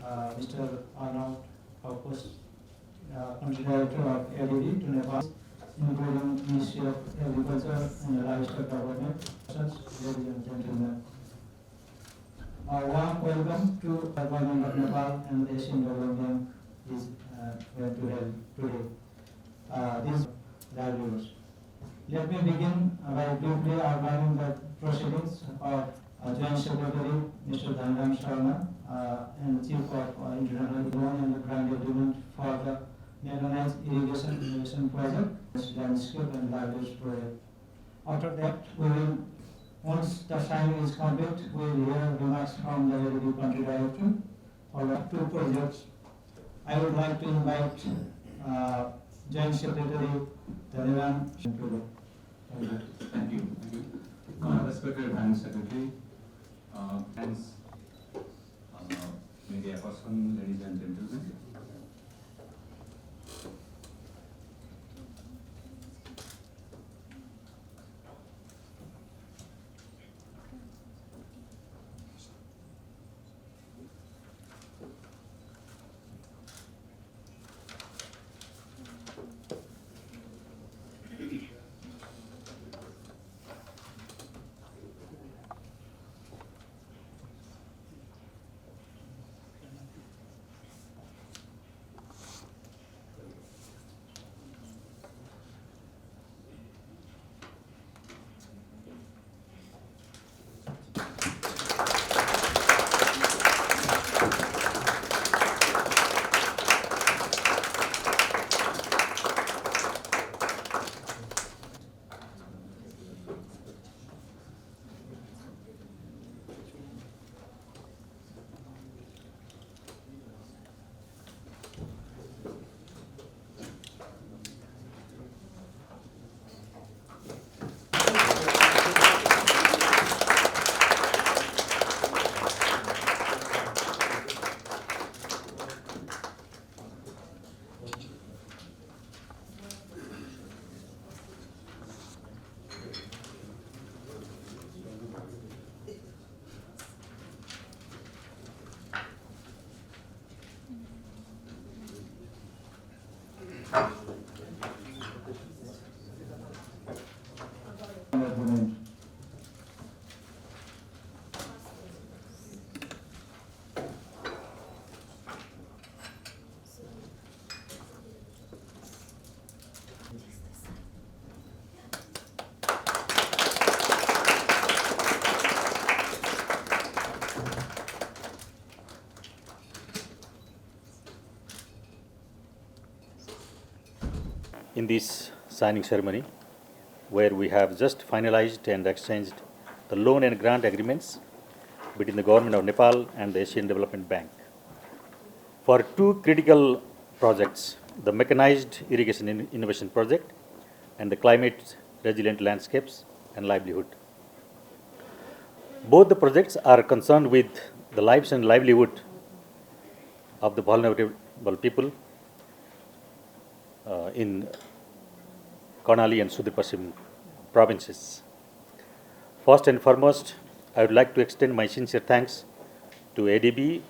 Mr. Arnaud, our post country director of ADB to Nepal, including Ministry of Agriculture and Livestock Development. Ladies and gentlemen, a warm welcome to the government of Nepal and the Asian Development is going to help today. These livelihoods. Let me begin by briefly outlining the proceedings of Joint Secretary Mr. Dhanram Sharma and Chief of International Loan and Grant Agreement for the Mechanized Irrigation Innovation Project, Landscape and Livelihoods Project. After that, we will, once the signing is complete, we will hear remarks from the ADB Country Director for the two projects. I would like to invite Joint Secretary Dhanram Sharma. Thank you. Respected Bank Secretary, thanks, media person, ladies and gentlemen. In this signing ceremony, where we have just finalized and exchanged the loan and grant agreements between the Government of Nepal and the Asian Development Bank for two critical projects, the Mechanized Irrigation Innovation Project and the Climate Resilient Landscapes and Livelihood. Both the projects are concerned with the lives and livelihood of the vulnerable people in Karnali and Sudur Pasim provinces. First and foremost, I would like to extend my sincere thanks to ADB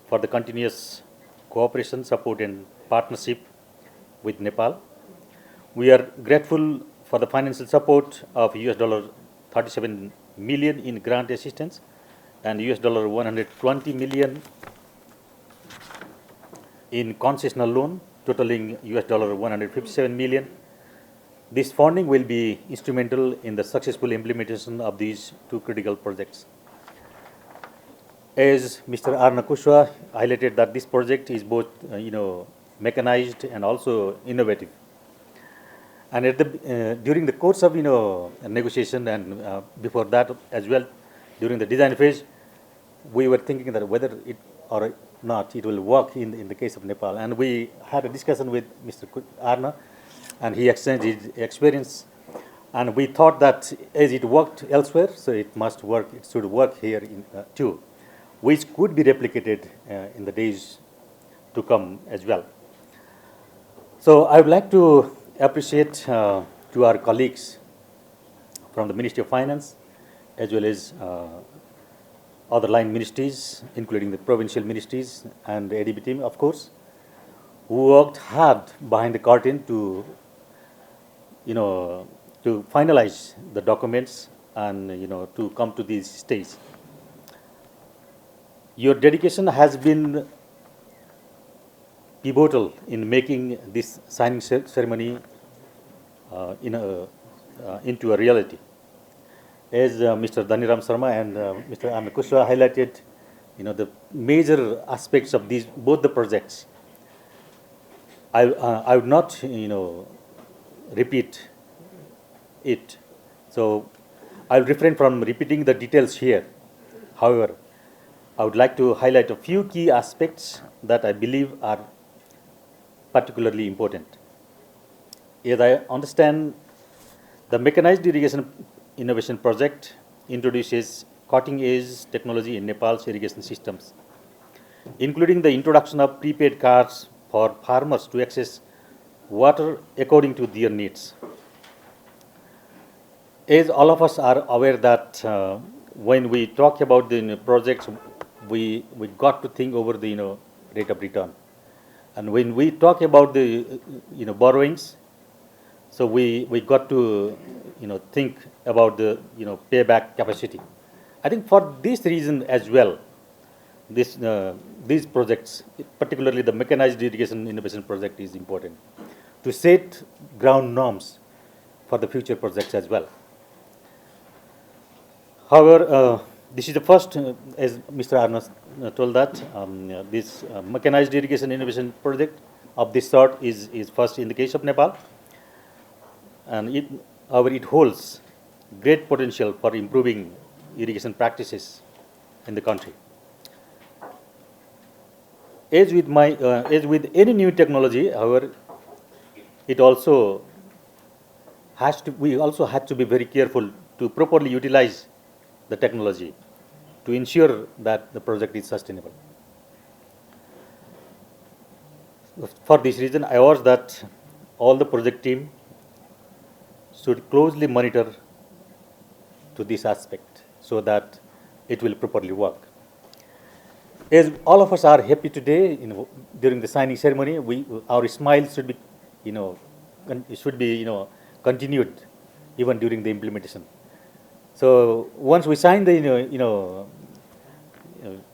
for the continuous cooperation, support and partnership with Nepal. We are grateful for the financial support of US $37 million in grant assistance and US $120 million in concessional loan, totaling US $157 million. This funding will be instrumental in the successful implementation of these two critical projects. As Mr. Arna Kushwa highlighted, that this project is both, mechanized and also innovative. And at during the course of, negotiation and before that as well, during the design phase, we were thinking that whether it or not it will work in the case of Nepal. And we had a discussion with Mr. Arna, and he exchanged his experience. And we thought that as it worked elsewhere, so it should work here too, which could be replicated in the days to come as well. So I would like to appreciate to our colleagues from the Ministry of Finance, as well as other line ministries, including the provincial ministries and the ADB team, of course, who worked hard behind the curtain to, to finalize the documents and, to come to this stage. Your dedication has been pivotal in making this signing ceremony into a reality. As Mr. Dhaniram Sharma and Mr. Anna Kushwaha highlighted, the major aspects of these both the projects. I would not, repeat it. So I'll refrain from repeating the details here. However, I would like to highlight a few key aspects that I believe are particularly important. As I understand, the mechanized irrigation innovation project introduces cutting-edge technology in Nepal's irrigation systems, including the introduction of prepaid cards for farmers to access water according to their needs. As all of us are aware that when we talk about the projects, we got to think over the rate of return, and when we talk about the borrowings, so we got to think about the payback capacity. I think for this reason as well, these projects, particularly the mechanized irrigation innovation project, is important to set ground norms for the future projects as well. However, this is the first, as Mr. Arnas told that, this mechanized irrigation innovation project of this sort is first in the case of Nepal, and it holds great potential for improving irrigation practices in the country. As with any new technology, however, we also have to be very careful to properly utilize the technology to ensure that the project is sustainable. For this reason, I urge that all the project team should closely monitor to this aspect so that it will properly work. As all of us are happy today, during the signing ceremony, our smiles should be, continued even during the implementation. So once we sign the,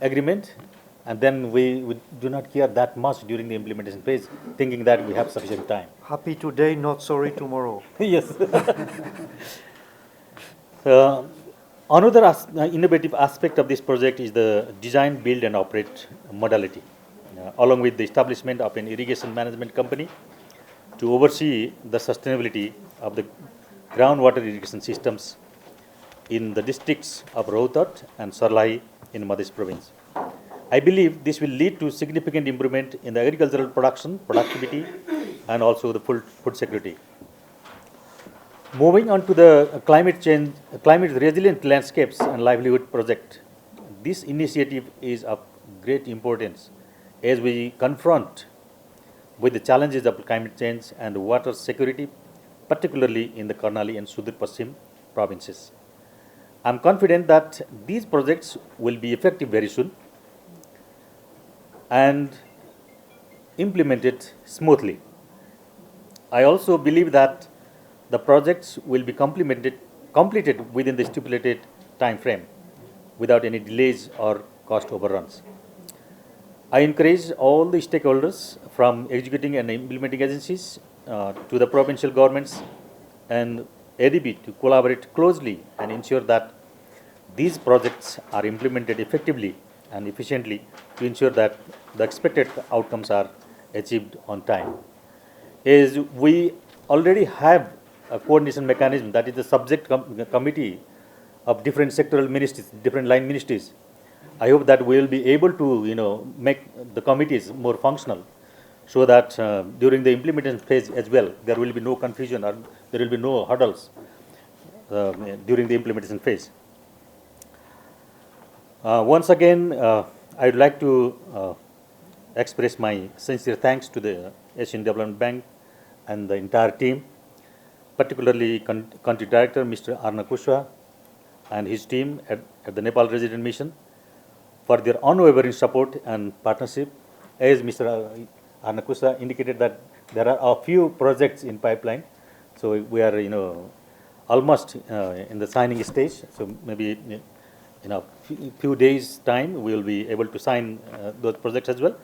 agreement, and then we do not care that much during the implementation phase, thinking that we have sufficient time. Happy today, not sorry tomorrow. Yes. Another innovative aspect of this project is the design, build, and operate modality, along with the establishment of an irrigation management company to oversee the sustainability of the groundwater irrigation systems in the districts of Rohtak and Sarlai in Madhya province. I believe this will lead to significant improvement in the agricultural productivity, and also the food security. Moving on to the climate resilient landscapes and livelihood project, this initiative is of great importance as we confront with the challenges of climate change and water security, particularly in the Karnali and Sudur Paschim provinces. I am confident that these projects will be effective very soon and implemented smoothly. I also believe that the projects will be completed within the stipulated time frame without any delays or cost overruns. I encourage all the stakeholders from executing and implementing agencies to the provincial governments and ADB to collaborate closely and ensure that these projects are implemented effectively and efficiently to ensure that the expected outcomes are achieved on time. As we already have a coordination mechanism, that is the subject committee of different sectoral ministries, different line ministries, I hope that we will be able to make the committees more functional, so that during the implementation phase as well, there will be no confusion or there will be no hurdles during the implementation phase. Once again, I would like to express my sincere thanks to the Asian Development Bank and the entire team, particularly Country Director Mr. Arna Kushwaha and his team at the Nepal Resident Mission, for their unwavering support and partnership. As Mr. Arnakusa indicated that there are a few projects in pipeline, so we are almost in the signing stage. So maybe in a few days' time we will be able to sign those projects as well.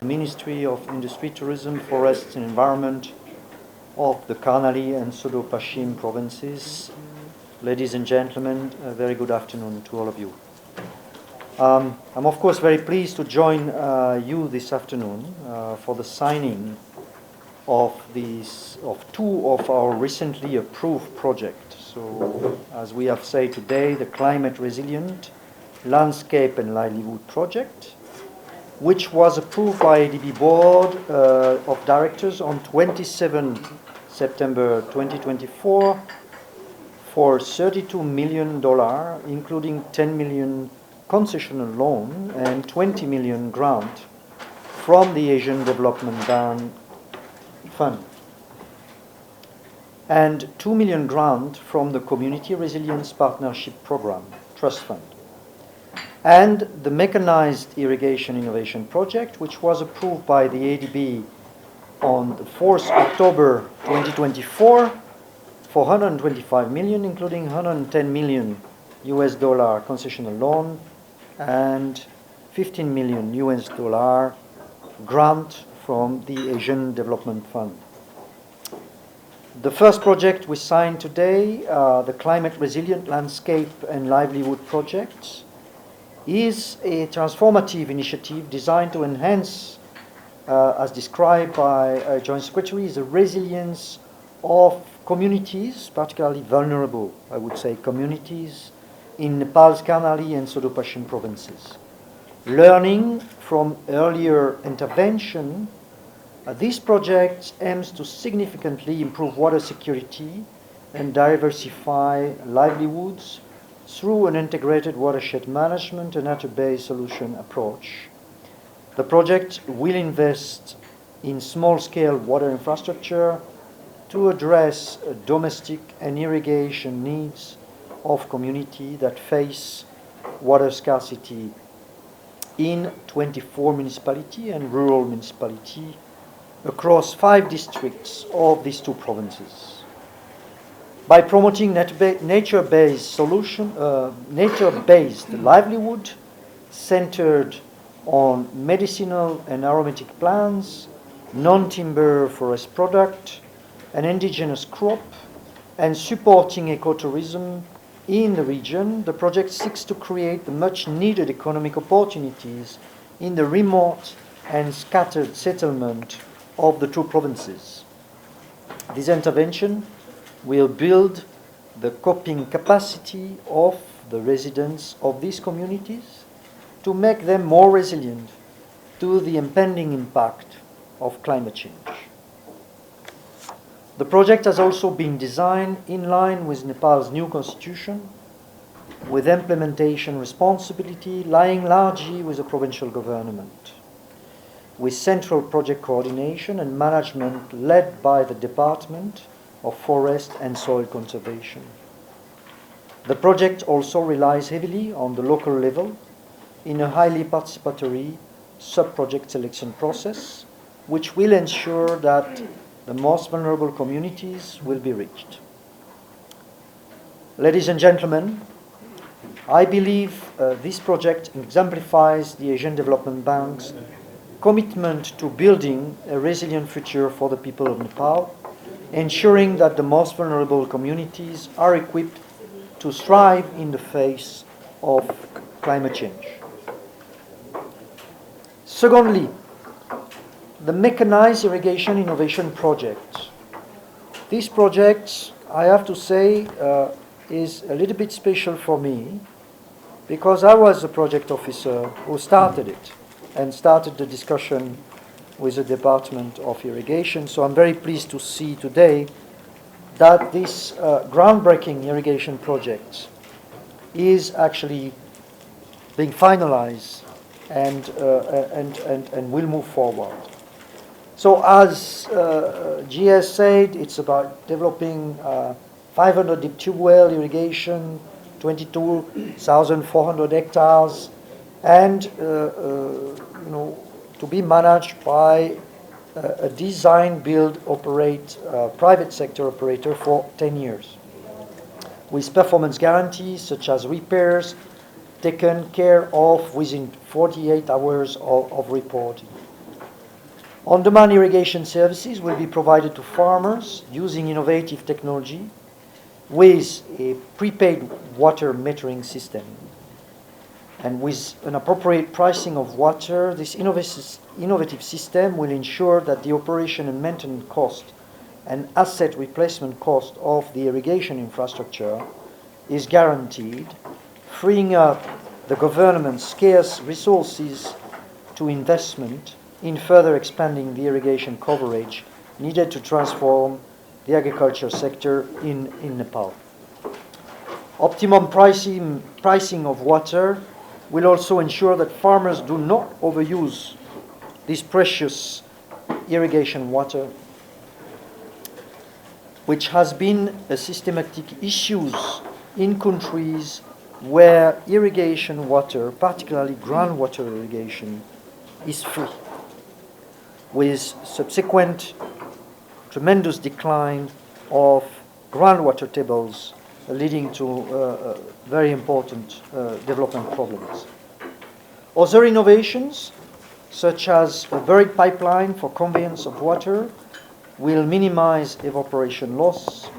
Ministry of Industry, Tourism, Forests and Environment of the Karnali and Sudopashim provinces. Ladies and gentlemen, a very good afternoon to all of you. I'm of course very pleased to join you this afternoon for the signing of two of our recently approved projects. So, as we have said today, the Climate Resilient Landscape and Livelihood Project, which was approved by ADB Board of Directors on 27 September 2024 for $32 million, including $10 million concessional loan and $20 million grant from the Asian Development Bank Fund, and $2 million grant from the Community Resilience Partnership Program Trust Fund, and the Mechanized Irrigation Innovation Project, which was approved by the ADB on the 4th October 2024 for $125 million, including $110 million US dollar concessional loan and $15 million US dollar grant from the Asian Development Fund. The first project we signed today, the Climate Resilient Landscape and Livelihood Project, is a transformative initiative designed to enhance, as described by Joint Secretary, the resilience of communities, particularly vulnerable, I would say, communities in Nepal's Karnali and Sudopashim provinces. Learning from earlier intervention, this project aims to significantly improve water security and diversify livelihoods through an integrated watershed management and nature-based solution approach. The project will invest in small-scale water infrastructure to address domestic and irrigation needs of communities that face water scarcity in 24 municipalities and rural municipalities across 5 districts of these 2 provinces. By promoting nature-based livelihood centered on medicinal and aromatic plants, non-timber forest product, an indigenous crop, and supporting ecotourism in the region, the project seeks to create the much-needed economic opportunities in the remote and scattered settlement of the 2 provinces. This intervention will build the coping capacity of the residents of these communities to make them more resilient to the impending impact of climate change. The project has also been designed in line with Nepal's new constitution, with implementation responsibility lying largely with the provincial government, with central project coordination and management led by the Department of Forest and Soil Conservation. The project also relies heavily on the local level in a highly participatory sub-project selection process, which will ensure that the most vulnerable communities will be reached. Ladies and gentlemen, I believe this project exemplifies the Asian Development Bank's commitment to building a resilient future for the people of Nepal, ensuring that the most vulnerable communities are equipped to thrive in the face of climate change. Secondly, the Mechanized Irrigation Innovation Project. This project, I have to say, is a little bit special for me because I was the project officer who started it and started the discussion with the Department of Irrigation. So I'm very pleased to see today that this groundbreaking irrigation project is actually being finalized and will move forward. So as GS said, it's about developing 500 deep tube well irrigation, 22,400 hectares, and to be managed by a design, build, operate private sector operator for 10 years, with performance guarantees such as repairs taken care of within 48 hours of reporting. On-demand irrigation services will be provided to farmers using innovative technology with a prepaid water metering system. And with an appropriate pricing of water, this innovative system will ensure that the operation and maintenance cost and asset replacement cost of the irrigation infrastructure is guaranteed, freeing up the government's scarce resources to investment in further expanding the irrigation coverage needed to transform the agriculture sector in Nepal. Optimum pricing of water will also ensure that farmers do not overuse this precious irrigation water, which has been a systematic issue in countries where irrigation water, particularly groundwater irrigation, is free, with subsequent tremendous decline of groundwater tables leading to very important development problems. Other innovations, such as a buried pipeline for conveyance of water, will minimize evaporation loss.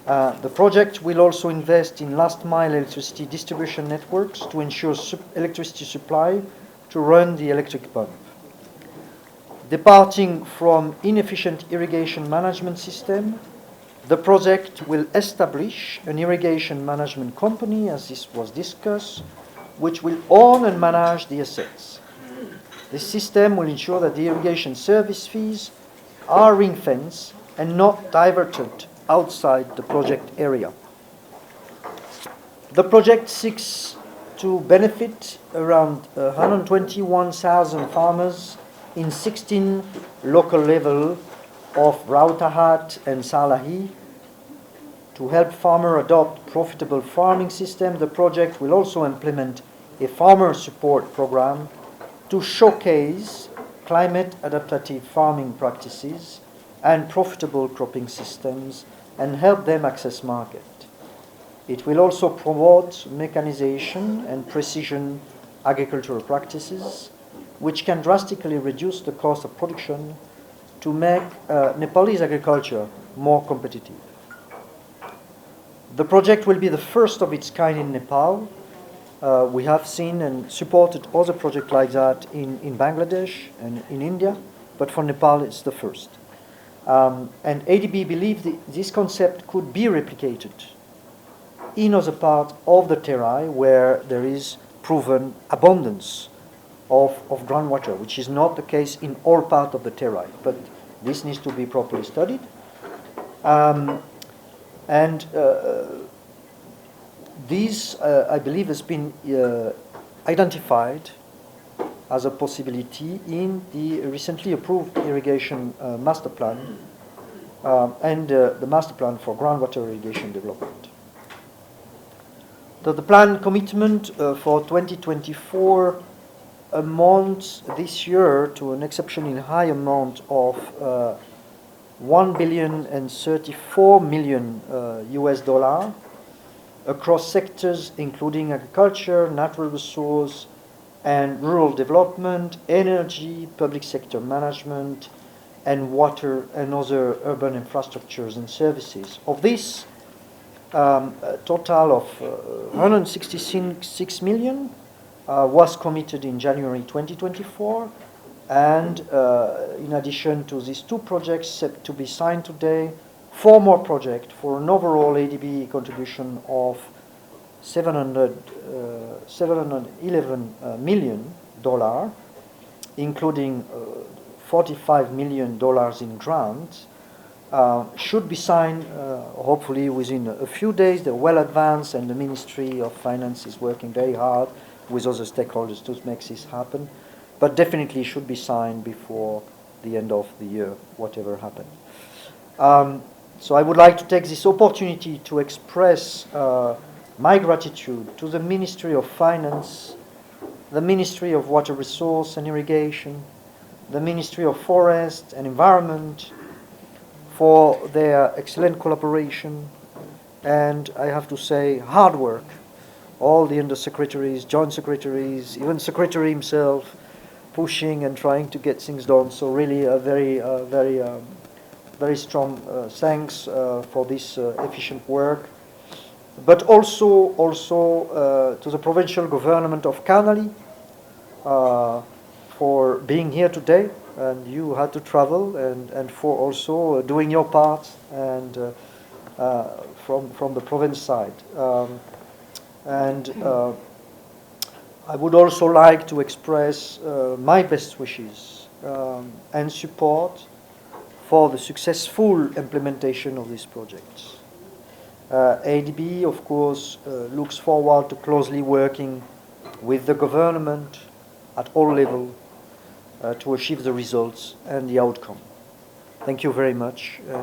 The project will also invest in last-mile electricity distribution networks to ensure electricity supply to run the electric pump. Departing from inefficient irrigation management system, the project will establish an irrigation management company, as this was discussed, which will own and manage the assets. This system will ensure that the irrigation service fees are ring-fenced and not diverted outside the project area. The project seeks to benefit around 121,000 farmers in 16 local levels of Rautahat and Salahi. To help farmers adopt profitable farming systems, the project will also implement a farmer support program to showcase climate adaptive farming practices and profitable cropping systems and help them access market. It will also promote mechanization and precision agricultural practices, which can drastically reduce the cost of production to make Nepalese agriculture more competitive. The project will be the first of its kind in Nepal. We have seen and supported other projects like that in Bangladesh and in India, but for Nepal it's the first. And ADB believes this concept could be replicated in other parts of the Terai where there is proven abundance of groundwater, which is not the case in all parts of the Terai, but this needs to be properly studied. This, I believe, has been identified as a possibility in the recently approved irrigation master plan and the master plan for groundwater irrigation development. The planned commitment for 2024 amounts this year to an exceptionally high amount of $1.034 billion US dollar across sectors including agriculture, natural resource and rural development, energy, public sector management, and water and other urban infrastructures and services. Of this, a total of 166 million was committed in January 2024, and in addition to these two projects set to be signed today, 4 more projects for an overall ADB contribution of $711 million, including $45 million in grants, should be signed hopefully within a few days. They're well advanced, and the Ministry of Finance is working very hard with other stakeholders to make this happen, but definitely should be signed before the end of the year, whatever happens. So I would like to take this opportunity to express my gratitude to the Ministry of Finance the Ministry of Water Resource and Irrigation, the Ministry of Forest and Environment for their excellent collaboration and, I have to say, hard work. All the undersecretaries, joint secretaries, even secretary himself, pushing and trying to get things done. So really a very strong thanks for this efficient work. But also to the provincial government of Karnali for being here today, and you had to travel, and for also doing your part and from the province side. I would also like to express my best wishes and support for the successful implementation of these projects. ADB, of course, looks forward to closely working with the government at all levels to achieve the results and the outcome. Thank you very much.